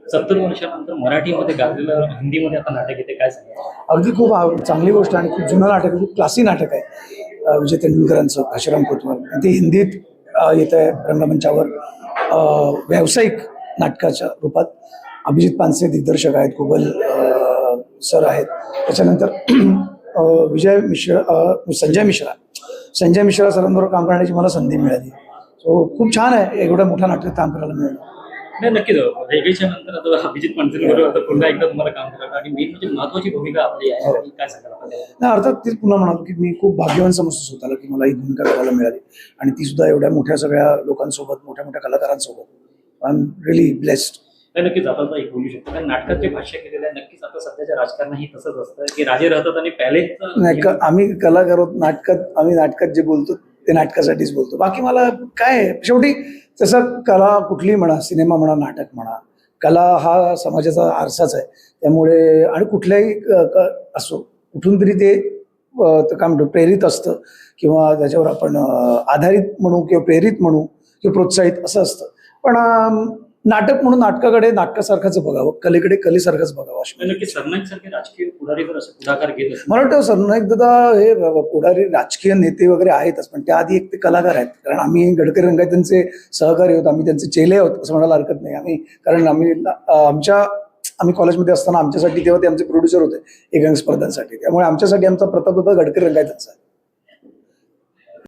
70 वर्षानंतर मराठीमध्ये गाजलेलं हिंदीमध्ये आता नाटक येते, काय सांगा? अगदी खूप चांगली गोष्ट आणि खूप जुनं नाटक आहे, खूप क्लासी नाटक आहे. विजय तेंडुलकरांचं काशीराम कोतवाल ते हिंदीत येत आहे रंगमंचावर व्यावसायिक नाटकाच्या रूपात. अभिजित पानसे दिग्दर्शक आहेत, गुगल सर आहेत. त्याच्यानंतर संजय मिश्रा सरांबरोबर काम करण्याची मला संधी मिळाली. सो खूप छान आहे एवढ्या मोठ्या नाटकात काम करायला मिळालं. नाही, नक्कीच. रेल्वेच्या नंतर आता अभिजित पानसरेंबरोबर आता पुन्हा एकदा तुम्हाला काम करायला आणि मेन म्हणजे महत्त्वाची भूमिका आपली आहे आणि काय सांगाल आपण त्याबद्दल? नाही, अर्थात तीच पुन्हा म्हणालो की मी खूप भाग्यवान समजतो स्वतःला की मला ही भूमिका करायला मिळाली आणि ती सुद्धा एवढ्या मोठ्या सगळ्या लोकांसोबत, मोठ्या मोठ्या कलाकारांसोबत. I am really blessed. नाही, नक्कीच आपण आता एक बोलू शकतो कारण नाटकात जे भाष्य केलेलं आहे नक्कीच आता सध्याच्या राजकारणाही तसंच असतं की राजे राहतात आणि पॅलेस नाही आम्ही कलाकार आहोत, आम्ही नाटकात जे बोलतो ते नाटकासाठीच बोलतो. बाकी मला काय आहे, शेवटी तसं कला कुठलीही म्हणा, सिनेमा म्हणा, नाटक म्हणा, कला हा समाजाचा आरसाच आहे. त्यामुळे आणि कुठल्याही असो कुठून तरी ते काय म्हणतो प्रेरित असतं किंवा त्याच्यावर आपण आधारित म्हणू किंवा प्रेरित म्हणू किंवा प्रोत्साहित असं असतं. पण नाटक म्हणून नाटकाकडे नाटकासारखंच बघावं, कलेकडे कलेसारखंच बघावं अशी. नक्कीच सरनाईक सारखे राजकीय पुढारी जर असे पुढाकार घेत असतील. मला वाटतं सरनाईक दादा हे पुढारी राजकीय नेते वगैरे आहेतच, पण त्याआधी एक ते कलाकार आहेत. कारण आम्ही गडकरी रंगायतांचे सहकारी आहोत, आम्ही त्यांचे चेले आहोत असं म्हणायला हरकत नाही. कारण आम्ही कॉलेजमध्ये असताना आमच्यासाठी तेव्हा ते आमचे प्रोड्युसर होते एकांक स्पर्धांसाठी. त्यामुळे आमच्यासाठी आमचा प्रताप दादा गडकरी रंगायतांचा आहे.